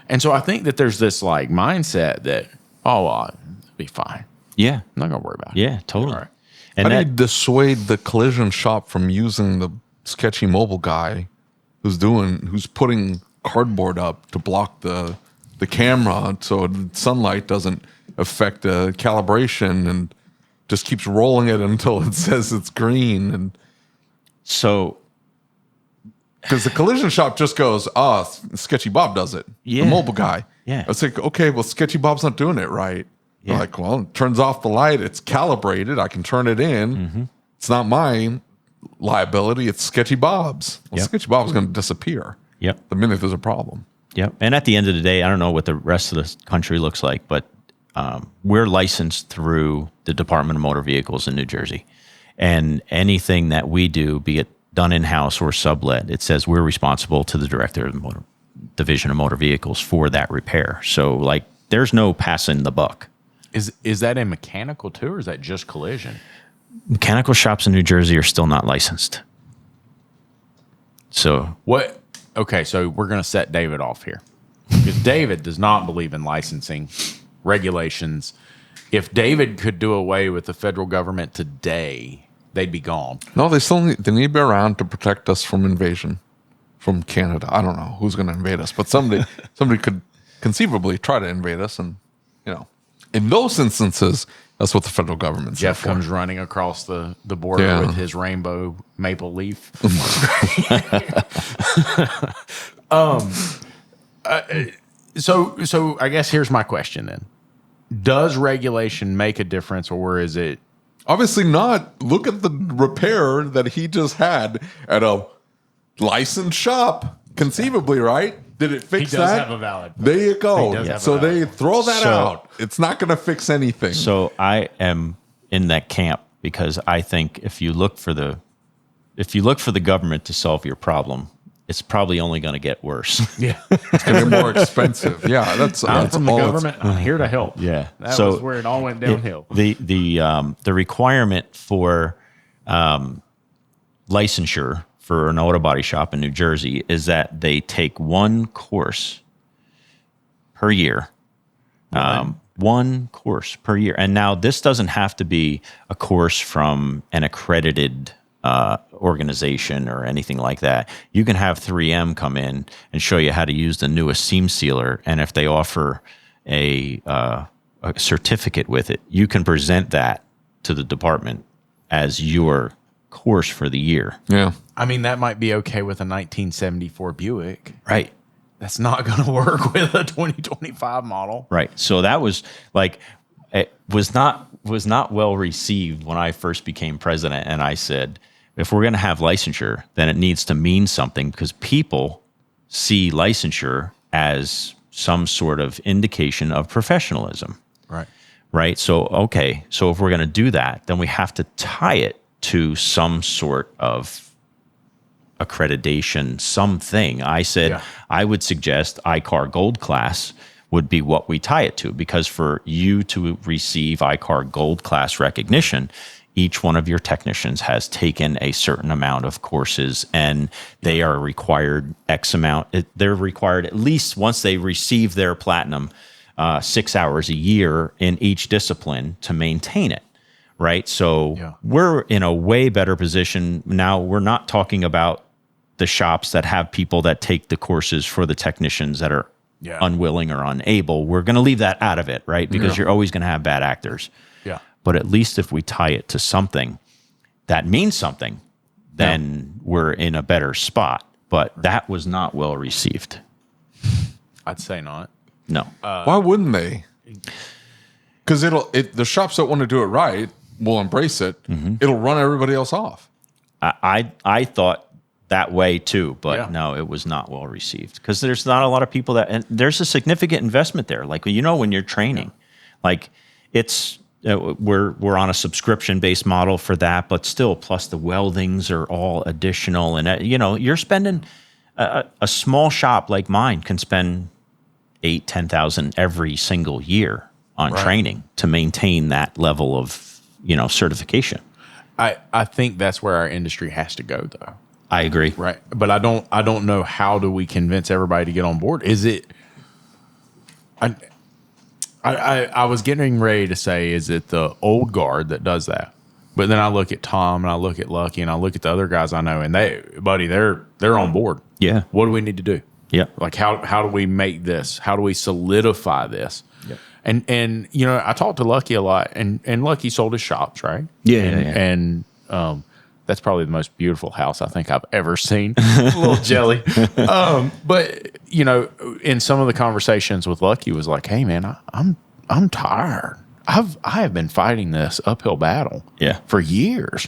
And so I think that there's this like mindset that, it'll be fine. Yeah. I'm not going to worry about it. Yeah, totally. Right. And how do you dissuade the collision shop from using the sketchy mobile guy who's putting cardboard up to block the camera so the sunlight doesn't affect the calibration and just keeps rolling it until it says it's green? And so, because the collision shop just goes, Sketchy Bob does it. Yeah. The mobile guy. Yeah. It's like, okay, well, Sketchy Bob's not doing it right. Yeah. Like, well, it turns off the light. It's calibrated. I can turn it in. Mm-hmm. It's not mine liability. It's Sketchy Bob's. Well, Sketchy Bob's going to disappear the minute there's a problem. Yep. And at the end of the day, I don't know what the rest of the country looks like, but we're licensed through the Department of Motor Vehicles in New Jersey. And anything that we do, be it done in-house or sublet, it says we're responsible to the director of the Division of Motor Vehicles for that repair. So, like, there's no passing the buck, Is that in mechanical too, or is that just collision? Mechanical shops in New Jersey are still not licensed. So What? Okay, so we're going to set David off here because David does not believe in licensing regulations. If David could do away with the federal government today, they'd be gone. No, they need to be around to protect us from invasion from Canada. I don't know who's going to invade us, but somebody could conceivably try to invade us, and in those instances, that's what the federal government's Jeff for. comes running across the border Yeah. with his rainbow maple leaf. So I guess here's my question then. Does regulation make a difference, or is it? Obviously not. Look at the repair that he just had at a licensed shop, conceivably, right? Did it fix He does that? have a valid point. There you He go. does have a So valid they throw that So- out. It's not going to fix anything. So I am in that camp because I think if you look for the government to solve your problem, it's probably only going to get worse. Yeah. It's going to be more expensive. Yeah, that's I'm from the all it's- government. I'm here to help. Yeah. That So was where it all went downhill. The requirement for licensure for an auto body shop in New Jersey is that they take one course per year. One course per year. And now this doesn't have to be a course from an accredited organization or anything like that. You can have 3M come in and show you how to use the newest seam sealer. And if they offer a certificate with it, you can present that to the department as your course for the year. Yeah. I mean, that might be okay with a 1974 Buick. Right. That's not going to work with a 2025 model. Right. So that was like, it was not well received when I first became president. And I said, if we're going to have licensure, then it needs to mean something, because people see licensure as some sort of indication of professionalism. Right. Right. So, okay. So if we're going to do that, then we have to tie it to some sort of accreditation, something. I said, Yeah. I would suggest ICAR Gold Class would be what we tie it to, because for you to receive ICAR Gold Class recognition, each one of your technicians has taken a certain amount of courses, and they are required X amount. They're required at least, once they receive their platinum, 6 hours a year in each discipline to maintain it. Right. So Yeah. we're in a way better position now. We're not talking about the shops that have people that take the courses for the technicians that are Yeah. unwilling or unable. We're going to leave that out of it, right? Because you're always going to have bad actors. Yeah. But at least if we tie it to something that means something, then we're in a better spot. But that was not well received. I'd say not. No. Why wouldn't they? Because the shops that want to do it right will embrace it. Mm-hmm. It'll run everybody else off. I thought that way too, but Yeah. no, it was not well received, because there's not a lot of people and there's a significant investment there. Like, when you're training, like it's, we're on a subscription based model for that, but still, plus the weldings are all additional. And, you're spending a small shop like mine can spend $8,000-$10,000 every single year on training to maintain that level of, certification. I think that's where our industry has to go, though. I agree. Right. But I don't know, how do we convince everybody to get on board? Is it, I was getting ready to say, is it the old guard that does that? But then I look at Tom and I look at Lucky and I look at the other guys I know, and they're on board. Yeah. What do we need to do? Yeah. Like, how do we make this? How do we solidify this? Yep. And I talked to Lucky a lot, and Lucky sold his shops, right? Yeah, And that's probably the most beautiful house I think I've ever seen. A little jelly. But in some of the conversations with Lucky was like, hey man, I'm tired. I have been fighting this uphill battle for years.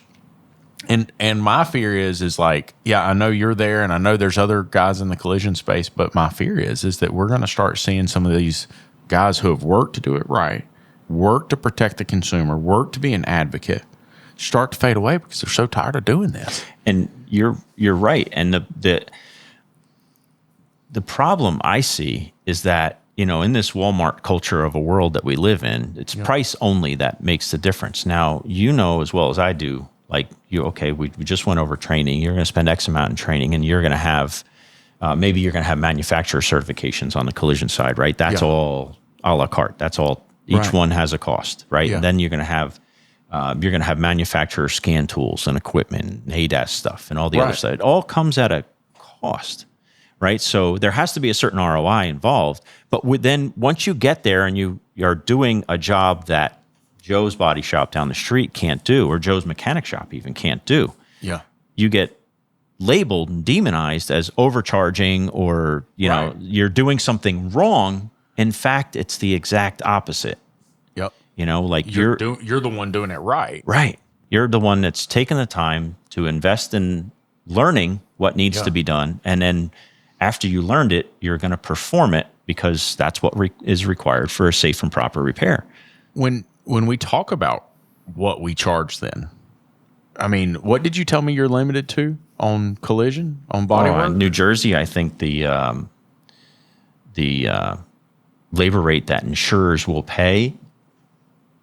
And my fear is like, yeah, I know you're there, and I know there's other guys in the collision space, but my fear is that we're going to start seeing some of these guys who have worked to do it right, work to protect the consumer, work to be an advocate, start to fade away because they're so tired of doing this. And you're right. And the problem I see is that in this Walmart culture of a world that we live in, it's price only that makes the difference. Now, as well as I do, like we just went over training. You're going to spend X amount in training, and you're going to have maybe you're going to have manufacturer certifications on the collision side, right? That's all a la carte. That's all. Each one has a cost, right? Yeah. And then you're going to have manufacturer scan tools and equipment, and ADAS stuff, and all the other stuff. It all comes at a cost, right? So there has to be a certain ROI involved. But then once you get there and you are doing a job that Joe's body shop down the street can't do, or Joe's mechanic shop even can't do, you get labeled and demonized as overcharging, or you're doing something wrong. In fact, it's the exact opposite. Yep. Like you're the one doing it right. Right. You're the one that's taken the time to invest in learning what needs to be done, and then after you learned it, you're going to perform it because that's what is required for a safe and proper repair. When we talk about what we charge, then, I mean, what did you tell me you're limited to on collision, on bodywork? In New Jersey, I think the labor rate that insurers will pay,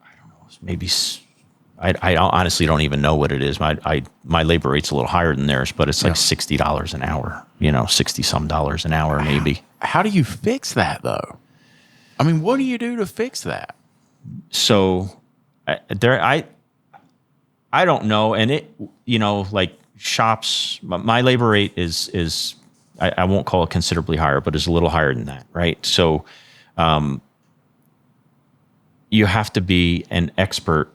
I don't know, maybe I honestly don't even know what it is. My labor rate's a little higher than theirs, but it's like $60 an hour. $60-some an hour, maybe. How do you fix that, though? I mean, what do you do to fix that? So I don't know, and it like shops. My labor rate is I won't call it considerably higher, but is a little higher than that, right? So you have to be an expert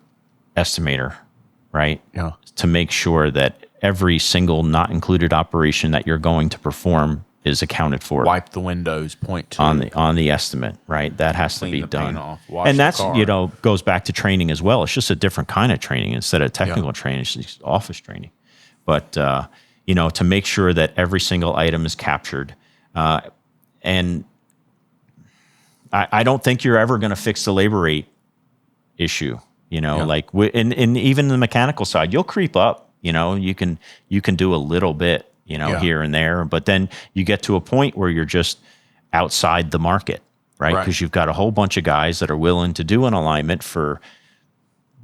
estimator, right? Yeah. To make sure that every single not included operation that you're going to perform is accounted for. Wipe the windows, point to on the estimate, right? That has to be done. And that's goes back to training as well. It's just a different kind of training. Instead of technical training, it's just office training. But to make sure that every single item is captured, and I don't think you're ever going to fix the labor rate issue. Like in even the mechanical side, you'll creep up. You can do a little bit, here and there, but then you get to a point where you're just outside the market, right? Because you've got a whole bunch of guys that are willing to do an alignment for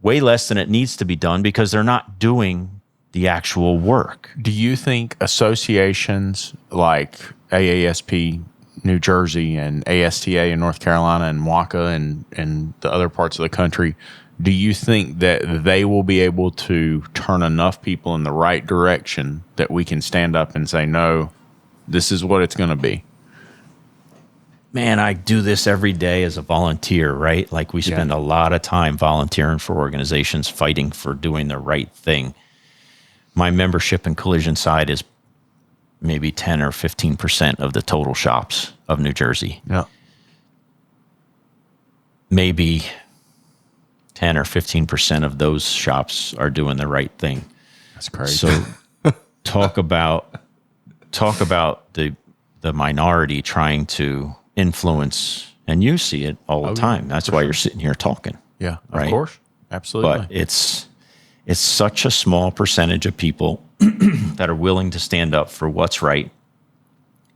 way less than it needs to be done because they're not doing the actual work. Do you think associations like AASP New Jersey and ASTA in North Carolina and WACA and the other parts of the country, do you think that they will be able to turn enough people in the right direction that we can stand up and say, no, this is what it's going to be? Man, I do this every day as a volunteer, right? Like we spend a lot of time volunteering for organizations, fighting for doing the right thing. My membership in collision side is maybe 10 or 15% of the total shops of New Jersey. Yeah. Maybe 10 or 15% of those shops are doing the right thing. That's crazy. So talk about the minority trying to influence, and you see it all the time. That's why you're sitting here talking. Yeah, right? Of course. Absolutely. But it's such a small percentage of people that are willing to stand up for what's right.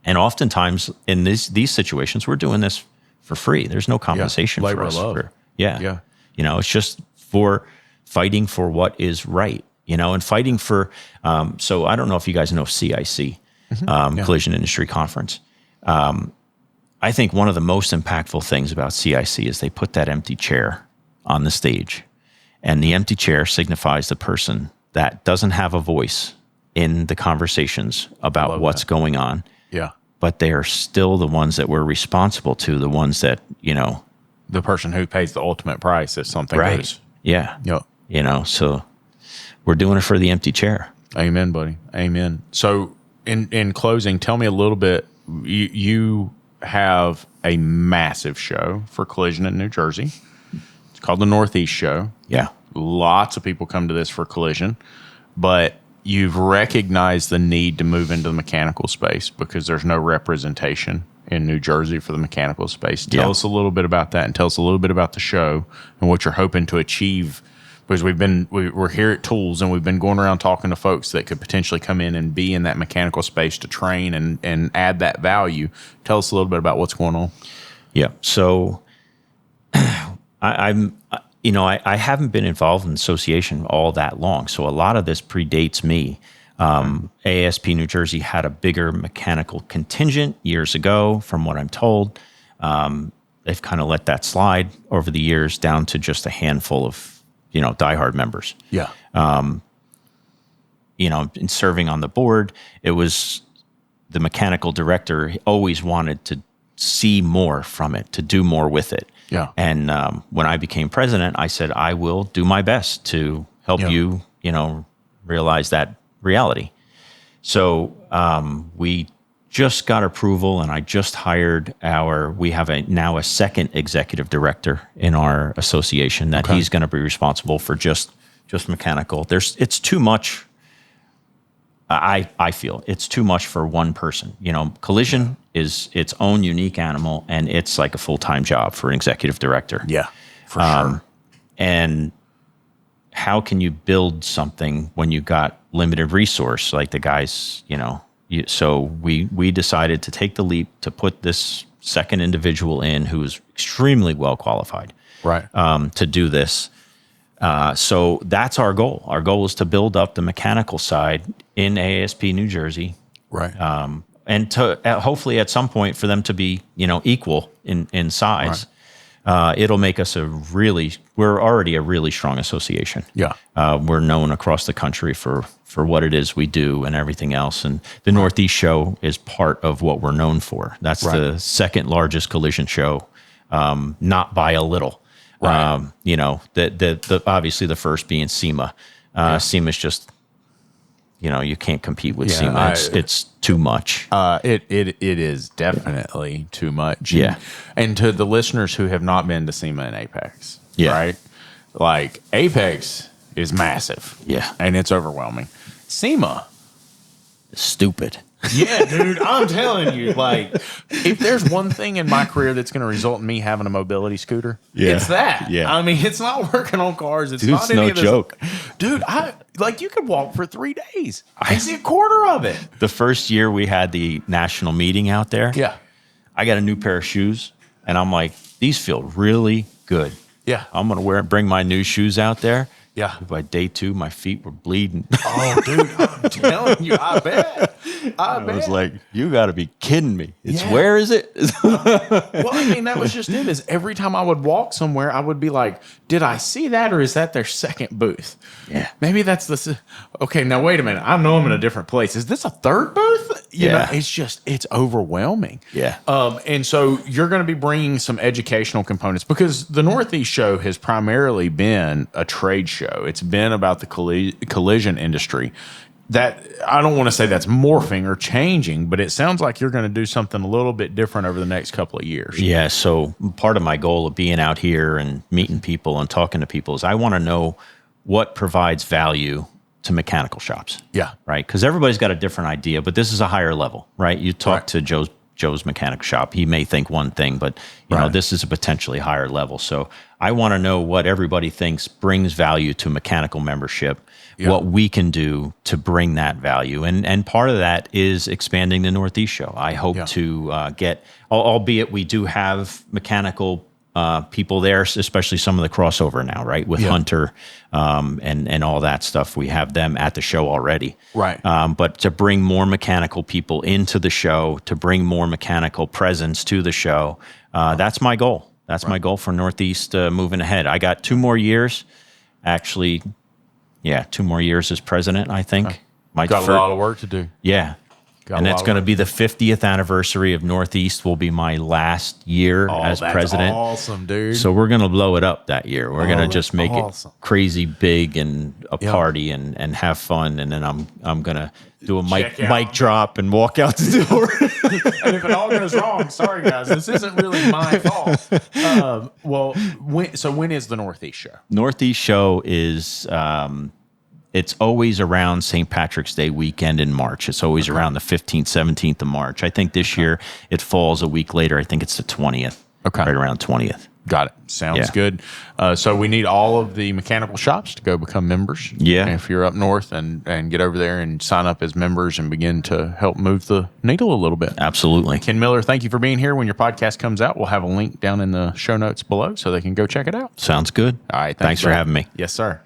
And oftentimes in these situations, we're doing this for free. There's no compensation for us. Yeah. It's just for fighting for what is right, and fighting for, so I don't know if you guys know CIC, Collision Industry Conference. I think one of the most impactful things about CIC is they put that empty chair on the stage, and the empty chair signifies the person that doesn't have a voice in the conversations about what's going on. Yeah. But they are still the ones that we're responsible to, the ones that, the person who pays the ultimate price if something goes. Yeah. Yep. So we're doing it for the empty chair. Amen, buddy. Amen. So in closing, tell me a little bit. You have a massive show for collision in New Jersey. It's called the Northeast Show. Yeah. Lots of people come to this for collision, but you've recognized the need to move into the mechanical space because there's no representation in New Jersey for the mechanical space. Tell us a little bit about that, and tell us a little bit about the show and what you're hoping to achieve, because we're here at Tools, and we've been going around talking to folks that could potentially come in and be in that mechanical space to train and add that value. Tell us a little bit about what's going on. Yeah. So I haven't been involved in association all that long. So a lot of this predates me. AASP New Jersey had a bigger mechanical contingent years ago, from what I'm told. They've kind of let that slide over the years down to just a handful of, diehard members. Yeah. In serving on the board, it was the mechanical director always wanted to see more from it, to do more with it. Yeah. And when I became president, I said, I will do my best to help you, realize that reality. So we just got approval, and I just hired we have now a second executive director in our association that he's going to be responsible for just mechanical. It's too much. I feel it's too much for one person. Collision is its own unique animal, and it's like a full-time job for an executive director. Yeah, for sure. And how can you build something when you got limited resource like the guys, so we decided to take the leap to put this second individual in who is extremely well qualified, right, to do this. So that's our goal. Our goal is to build up the mechanical side in AASP New Jersey, right, and to hopefully at some point for them to be equal in size. Right. It'll make us we're already a really strong association. Yeah, we're known across the country for what it is we do and everything else. And the Northeast Show is part of what we're known for. That's the second largest collision show, not by a little. Right. The obviously the first being SEMA. SEMA is just, you can't compete with SEMA. It's too much. It is definitely too much. Yeah. And to the listeners who have not been to SEMA and Apex, right? Like Apex is massive. Yeah. And it's overwhelming. SEMA, stupid. Yeah, dude, I'm telling you, like, if there's one thing in my career that's going to result in me having a mobility scooter, it's that. Yeah. I mean, it's not working on cars. It's Dude, not it's any no of this. joke. Dude, you could walk for 3 days. I see a quarter of it. The first year we had the national meeting out there, I got a new pair of shoes, and I'm like, these feel really good. Yeah. I'm going to bring my new shoes out there. Yeah. By day 2, my feet were bleeding. Oh, dude, I'm telling you, I bet. I was like, you got to be kidding me. Where is it? Well, I mean, that was just it. Is every time I would walk somewhere, I would be like, did I see that, or is that their second booth? Yeah. Maybe that's the... Okay, now wait a minute. I know I'm in a different place. Is this a third booth? You know, it's overwhelming. Yeah. And so you're going to be bringing some educational components, because the Northeast Show has primarily been a trade show. It's been about the collision industry. That I don't want to say that's morphing or changing, but it sounds like you're going to do something a little bit different over the next couple of years. Yeah. So part of my goal of being out here and meeting people and talking to people is I want to know what provides value to mechanical shops. Yeah. Right. Because everybody's got a different idea, but this is a higher level, right? You talk to Joe's mechanic shop. He may think one thing, but you know, this is a potentially higher level. So I want to know what everybody thinks brings value to mechanical membership, what we can do to bring that value. And part of that is expanding the Northeast Show. I hope to get, albeit we do have mechanical people there, especially some of the crossover now, right? With Hunter and all that stuff. We have them at the show already. Right. But to bring more mechanical people into the show, to bring more mechanical presence to the show, that's my goal. That's my goal for Northeast moving ahead. I got 2 more years. Actually, 2 more years as president, I think. Got a lot of work to do. Yeah. And it's going to be the 50th anniversary of Northeast will be my last year as president. Awesome, dude. So we're going to blow it up that year. We're going to just make it crazy big and a party and have fun. And then I'm going to do a mic drop and walk out the door. And if it all goes wrong, sorry guys, this isn't really my fault. When is the Northeast Show? Northeast Show is... it's always around St. Patrick's Day weekend in March. It's always around the 15th, 17th of March. I think this year it falls a week later. I think it's the 20th. Okay. Right around 20th. Got it. Sounds Yeah. good. So we need all of the mechanical shops to go become members. Yeah. And if you're up north and get over there and sign up as members and begin to help move the needle a little bit. Absolutely. Ken Miller, thank you for being here. When your podcast comes out, we'll have a link down in the show notes below so they can go check it out. Sounds good. All right. Thanks for bud. having me. Yes, sir.